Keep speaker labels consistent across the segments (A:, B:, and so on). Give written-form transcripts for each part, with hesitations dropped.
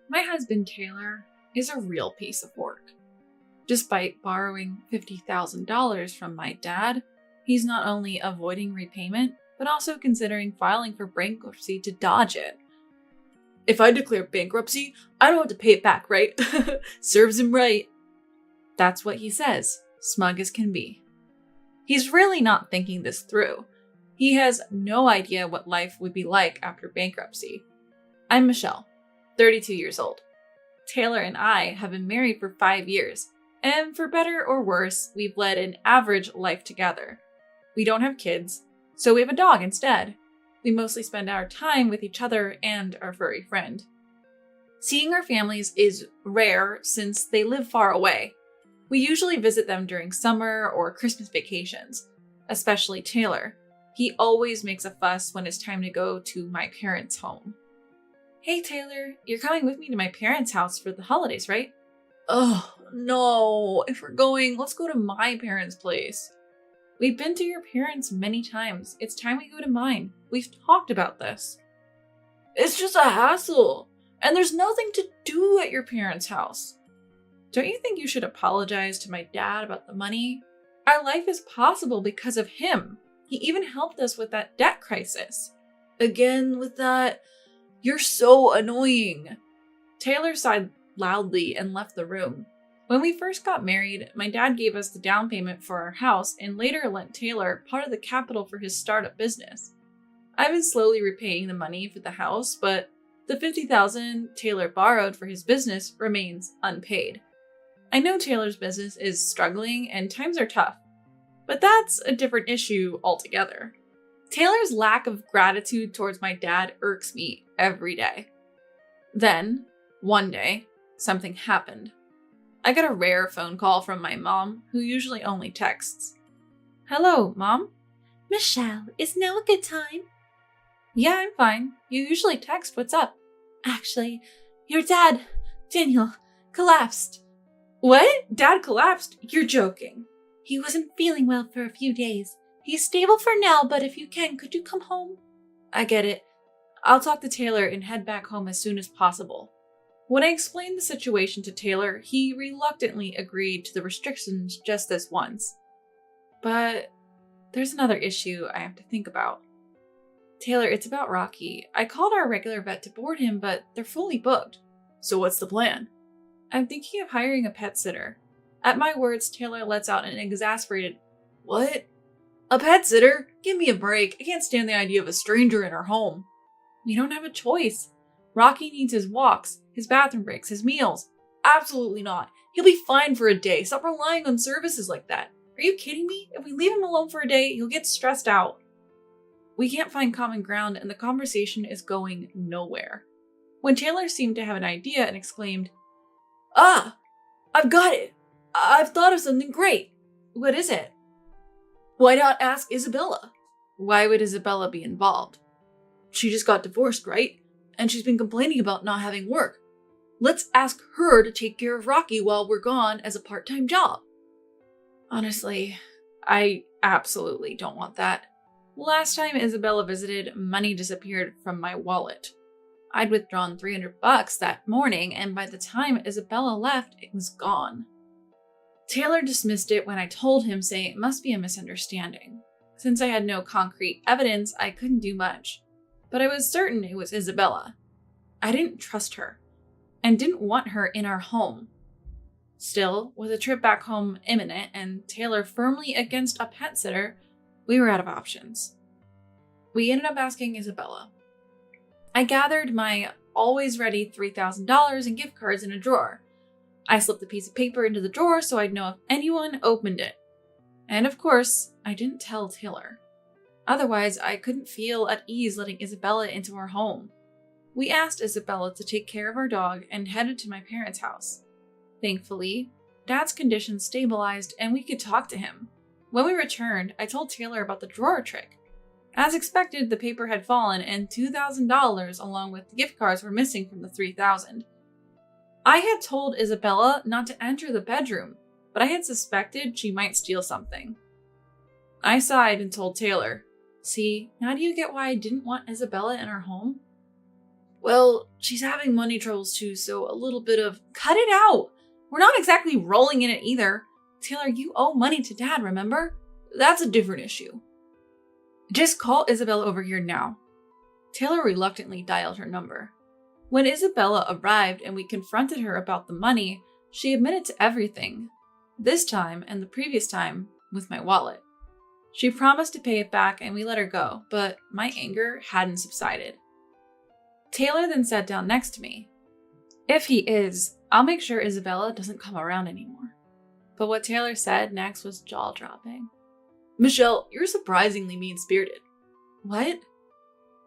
A: My husband Taylor is a real piece of work. Despite borrowing $50,000 from my dad, he's not only avoiding repayment, but also considering filing for bankruptcy to dodge it. If I declare bankruptcy, I don't have to pay it back, right? Serves him right. That's what he says, smug as can be. He's really not thinking this through. He has no idea what life would be like after bankruptcy. I'm Michelle, 32 years old. Taylor and I have been married for 5 years, and for better or worse, we've led an average life together. We don't have kids, so we have a dog instead. We mostly spend our time with each other and our furry friend. Seeing our families is rare since they live far away. We usually visit them during summer or Christmas vacations, especially Taylor. He always makes a fuss when it's time to go to my parents' home. Hey Taylor, you're coming with me to my parents' house for the holidays, right? Oh, no. If we're going, let's go to my parents' place. We've been to your parents many times. It's time we go to mine. We've talked about this. It's just a hassle, and there's nothing to do at your parents' house. Don't you think you should apologize to my dad about the money? Our life is possible because of him. He even helped us with that debt crisis. Again with that? You're so annoying. Taylor sighed loudly and left the room. When we first got married, my dad gave us the down payment for our house and later lent Taylor part of the capital for his startup business. I've been slowly repaying the money for the house, but the $50,000 Taylor borrowed for his business remains unpaid. I know Taylor's business is struggling and times are tough, but that's a different issue altogether. Taylor's lack of gratitude towards my dad irks me every day. Then, one day, something happened. I got a rare phone call from my mom, who usually only texts. Hello, Mom?
B: Michelle, is now a good time?
A: Yeah, I'm fine. You usually text. What's up?
B: Actually, your dad, Daniel, collapsed.
A: What? Dad collapsed? You're joking.
B: He wasn't feeling well for a few days. He's stable for now, but if you can, could you come home?
A: I get it. I'll talk to Taylor and head back home as soon as possible. When I explained the situation to Taylor, he reluctantly agreed to the restrictions just this once. But there's another issue I have to think about. Taylor, it's about Rocky. I called our regular vet to board him, but they're fully booked. So what's the plan? I'm thinking of hiring a pet sitter. At my words, Taylor lets out an exasperated, What? A pet sitter? Give me a break. I can't stand the idea of a stranger in our home. We don't have a choice. Rocky needs his walks, his bathroom breaks, his meals. Absolutely not. He'll be fine for a day. Stop relying on services like that. Are you kidding me? If we leave him alone for a day, he'll get stressed out. We can't find common ground and the conversation is going nowhere. When Taylor seemed to have an idea and exclaimed, Ah! I've got it! I've thought of something great! What is it? Why not ask Isabella? Why would Isabella be involved? She just got divorced, right? And she's been complaining about not having work. Let's ask her to take care of Rocky while we're gone as a part-time job. Honestly, I absolutely don't want that. Last time Isabella visited, money disappeared from my wallet. I'd withdrawn $300 that morning, and by the time Isabella left, it was gone. Taylor dismissed it when I told him, saying it must be a misunderstanding. Since I had no concrete evidence, I couldn't do much. But I was certain it was Isabella. I didn't trust her, and didn't want her in our home. Still, with a trip back home imminent and Taylor firmly against a pet sitter, we were out of options. We ended up asking Isabella. I gathered my always ready $3,000 in gift cards in a drawer. I slipped the piece of paper into the drawer so I'd know if anyone opened it. And of course, I didn't tell Taylor. Otherwise, I couldn't feel at ease letting Isabella into our home. We asked Isabella to take care of our dog and headed to my parents' house. Thankfully, Dad's condition stabilized and we could talk to him. When we returned, I told Taylor about the drawer trick. As expected, the paper had fallen and $2,000 along with the gift cards were missing from the $3,000. I had told Isabella not to enter the bedroom, but I had suspected she might steal something. I sighed and told Taylor, See, now do you get why I didn't want Isabella in our home? Well, she's having money troubles too, so a little bit of cut it out. We're not exactly rolling in it either. Taylor, you owe money to Dad, remember? That's a different issue. Just call Isabella over here now. Taylor reluctantly dialed her number. When Isabella arrived and we confronted her about the money, she admitted to everything. This time, and the previous time, with my wallet. She promised to pay it back and we let her go, but my anger hadn't subsided. Taylor then sat down next to me. If he is, I'll make sure Isabella doesn't come around anymore. But what Taylor said next was jaw-dropping. Michelle, you're surprisingly mean-spirited. What?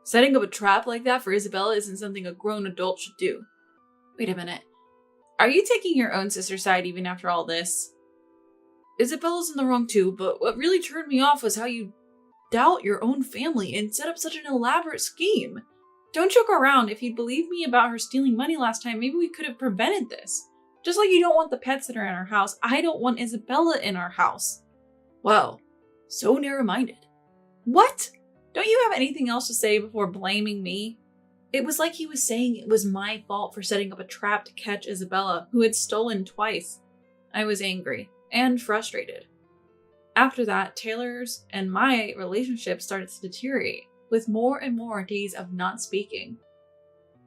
A: Setting up a trap like that for Isabella isn't something a grown adult should do. Wait a minute. Are you taking your own sister's side even after all this? Isabella's in the wrong too, but what really turned me off was how you doubt your own family and set up such an elaborate scheme. Don't joke around. If you'd believed me about her stealing money last time, maybe we could have prevented this. Just like you don't want the pets that are in our house, I don't want Isabella in our house. Wow, so narrow-minded. What? Don't you have anything else to say before blaming me? It was like he was saying it was my fault for setting up a trap to catch Isabella, who had stolen twice. I was angry and frustrated. After that, Taylor's and my relationship started to deteriorate, with more and more days of not speaking.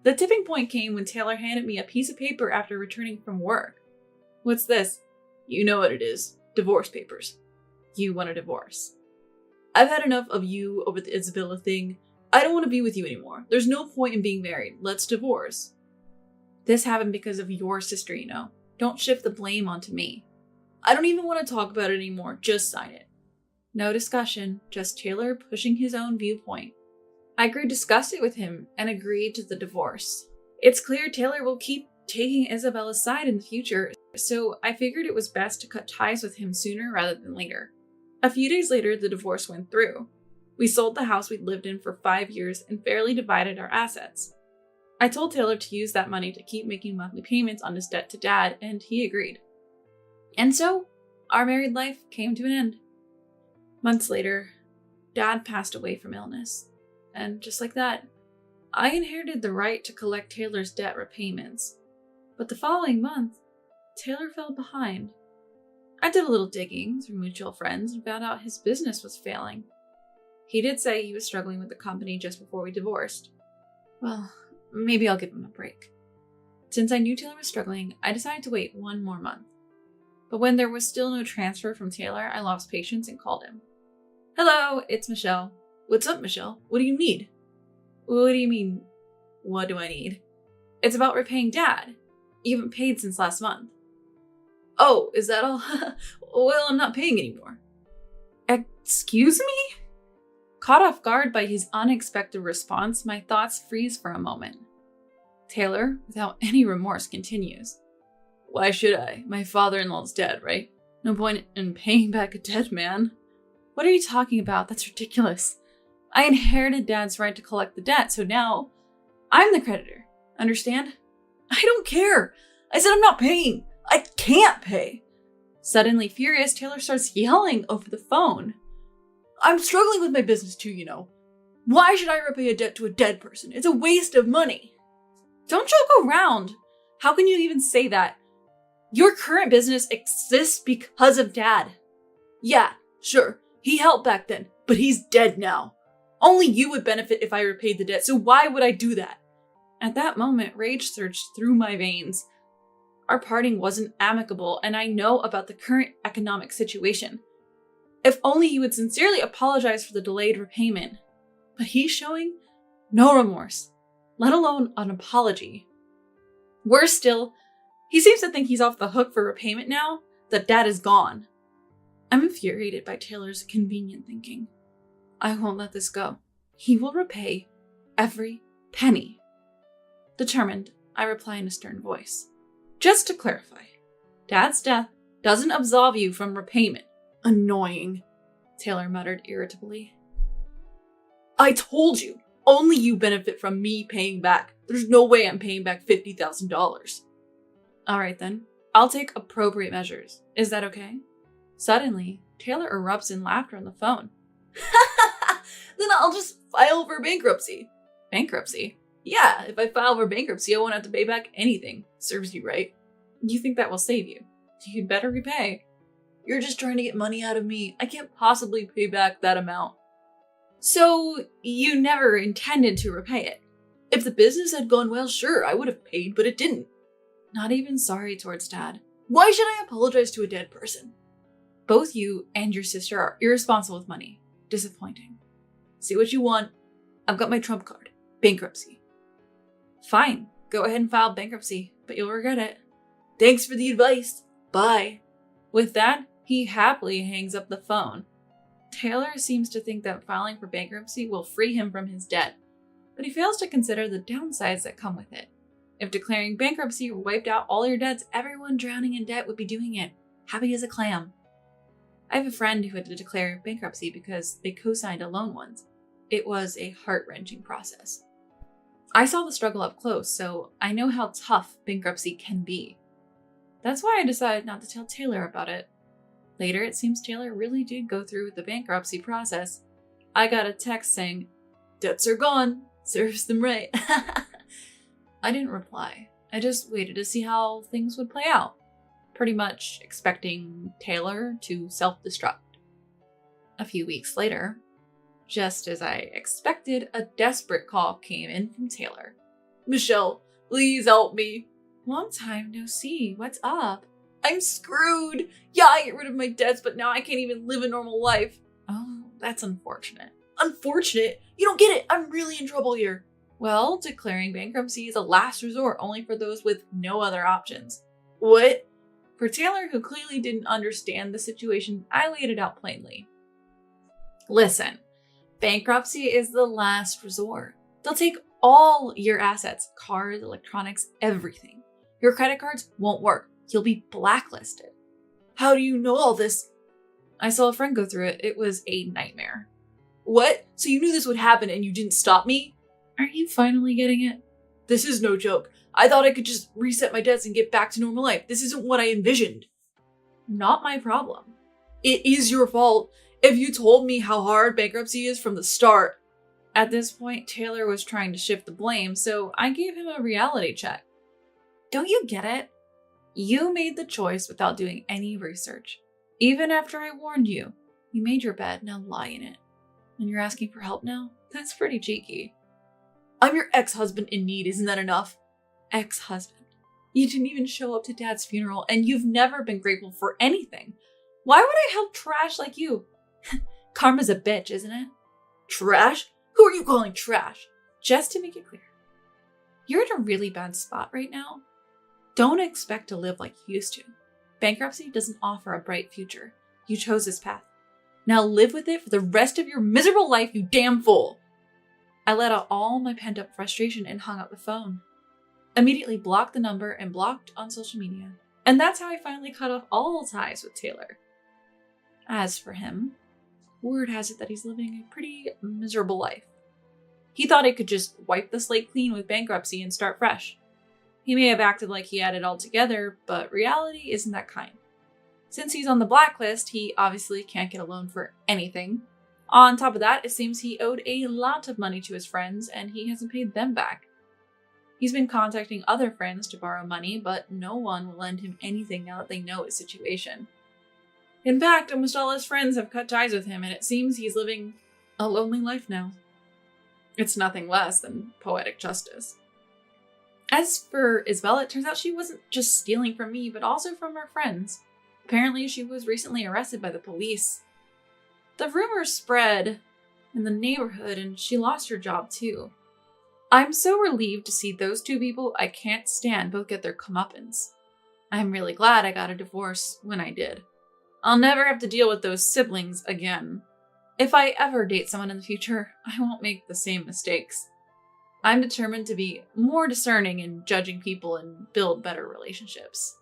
A: The tipping point came when Taylor handed me a piece of paper after returning from work. What's this? You know what it is. Divorce papers. You want a divorce. I've had enough of you over the Isabella thing. I don't want to be with you anymore. There's no point in being married. Let's divorce. This happened because of your sister, you know. Don't shift the blame onto me. I don't even want to talk about it anymore. Just sign it. No discussion, just Taylor pushing his own viewpoint. I grew disgusted with him and agreed to the divorce. It's clear Taylor will keep taking Isabella's side in the future, so I figured it was best to cut ties with him sooner rather than later. A few days later, the divorce went through. We sold the house we'd lived in for 5 years and fairly divided our assets. I told Taylor to use that money to keep making monthly payments on his debt to Dad, and he agreed. And so, our married life came to an end. Months later, Dad passed away from illness. And just like that, I inherited the right to collect Taylor's debt repayments. But the following month, Taylor fell behind. I did a little digging through mutual friends and found out his business was failing. He did say he was struggling with the company just before we divorced. Well, maybe I'll give him a break. Since I knew Taylor was struggling, I decided to wait 1 more month. But when there was still no transfer from Taylor, I lost patience and called him. Hello, it's Michelle. What's up, Michelle? What do you need? What do you mean, what do I need? It's about repaying Dad. You haven't paid since last month. Oh, is that all? Well, I'm not paying anymore. Excuse me? Caught off guard by his unexpected response, my thoughts freeze for a moment. Taylor, without any remorse, continues. Why should I? My father-in-law's dead, right? No point in paying back a dead man. What are you talking about? That's ridiculous. I inherited Dad's right to collect the debt, so now I'm the creditor. Understand? I don't care. I said I'm not paying. I can't pay. Suddenly furious, Taylor starts yelling over the phone. I'm struggling with my business too, you know. Why should I repay a debt to a dead person? It's a waste of money. Don't joke around. How can you even say that? Your current business exists because of Dad. Yeah, sure. He helped back then, but he's dead now. Only you would benefit if I repaid the debt, so why would I do that? At that moment, rage surged through my veins. Our parting wasn't amicable, and I know about the current economic situation. If only he would sincerely apologize for the delayed repayment. But he's showing no remorse, let alone an apology. Worse still, he seems to think he's off the hook for repayment now that Dad is gone. I'm infuriated by Taylor's convenient thinking. I won't let this go. He will repay every penny. Determined, I reply in a stern voice. Just to clarify, Dad's death doesn't absolve you from repayment. Annoying, Taylor muttered irritably. I told you, only you benefit from me paying back. There's no way I'm paying back $50,000. All right then, I'll take appropriate measures. Is that okay? Suddenly, Taylor erupts in laughter on the phone. Then I'll just file for bankruptcy. Bankruptcy? Yeah, if I file for bankruptcy, I won't have to pay back anything. Serves you right. You think that will save you? You'd better repay. You're just trying to get money out of me. I can't possibly pay back that amount. So you never intended to repay it? If the business had gone well, sure, I would have paid, but it didn't. Not even sorry towards Dad. Why should I apologize to a dead person? Both you and your sister are irresponsible with money. Disappointing. See what you want. I've got my trump card. Bankruptcy. Fine. Go ahead and file bankruptcy, but you'll regret it. Thanks for the advice. Bye. With that, he happily hangs up the phone. Taylor seems to think that filing for bankruptcy will free him from his debt, but he fails to consider the downsides that come with it. If declaring bankruptcy wiped out all your debts, everyone drowning in debt would be doing it, happy as a clam. I have a friend who had to declare bankruptcy because they co-signed a loan once. It was a heart-wrenching process. I saw the struggle up close, so I know how tough bankruptcy can be. That's why I decided not to tell Taylor about it. Later, it seems Taylor really did go through with the bankruptcy process. I got a text saying, "Debts are gone. Serves them right." I didn't reply. I just waited to see how things would play out, pretty much expecting Taylor to self-destruct. A few weeks later, just as I expected, a desperate call came in from Taylor. "Michelle, please help me." "Long time no see. What's up?" "I'm screwed. Yeah, I get rid of my debts, but now I can't even live a normal life." "Oh, that's unfortunate." "Unfortunate? You don't get it. I'm really in trouble here." "Well, declaring bankruptcy is a last resort only for those with no other options." "What?" For Taylor, who clearly didn't understand the situation, I laid it out plainly. "Listen, bankruptcy is the last resort. They'll take all your assets, cars, electronics, everything. Your credit cards won't work. You'll be blacklisted." "How do you know all this?" "I saw a friend go through it. It was a nightmare." "What? So you knew this would happen and you didn't stop me?" Are you finally getting it? This is no joke. I thought I could just reset my debts and get back to normal life. This isn't what I envisioned. Not my problem. It is your fault. If you told me how hard bankruptcy is from the start. At this point, Taylor was trying to shift the blame, so I gave him a reality check. Don't you get it? You made the choice without doing any research. Even after I warned you, you made your bed, now lie in it. And you're asking for help now? That's pretty cheeky. I'm your ex-husband in need, isn't that enough? Ex-husband. You didn't even show up to Dad's funeral, and you've never been grateful for anything. Why would I help trash like you? Karma's a bitch, isn't it? Trash? Who are you calling trash? Just to make it clear, you're in a really bad spot right now. Don't expect to live like you used to. Bankruptcy doesn't offer a bright future. You chose this path. Now live with it for the rest of your miserable life, you damn fool. I let out all my pent-up frustration and hung up the phone. Immediately blocked the number and blocked on social media. And that's how I finally cut off all ties with Taylor. As for him, word has it that he's living a pretty miserable life. He thought he could just wipe the slate clean with bankruptcy and start fresh. He may have acted like he had it all together, but reality isn't that kind. Since he's on the blacklist, he obviously can't get a loan for anything. On top of that, it seems he owed a lot of money to his friends, and he hasn't paid them back. He's been contacting other friends to borrow money, but no one will lend him anything now that they know his situation. In fact, almost all his friends have cut ties with him, and it seems he's living a lonely life now. It's nothing less than poetic justice. As for Isabel, it turns out she wasn't just stealing from me, but also from her friends. Apparently, she was recently arrested by the police. The rumors spread in the neighborhood, and she lost her job too. I'm so relieved to see those two people I can't stand both get their comeuppance. I'm really glad I got a divorce when I did. I'll never have to deal with those siblings again. If I ever date someone in the future, I won't make the same mistakes. I'm determined to be more discerning in judging people and build better relationships.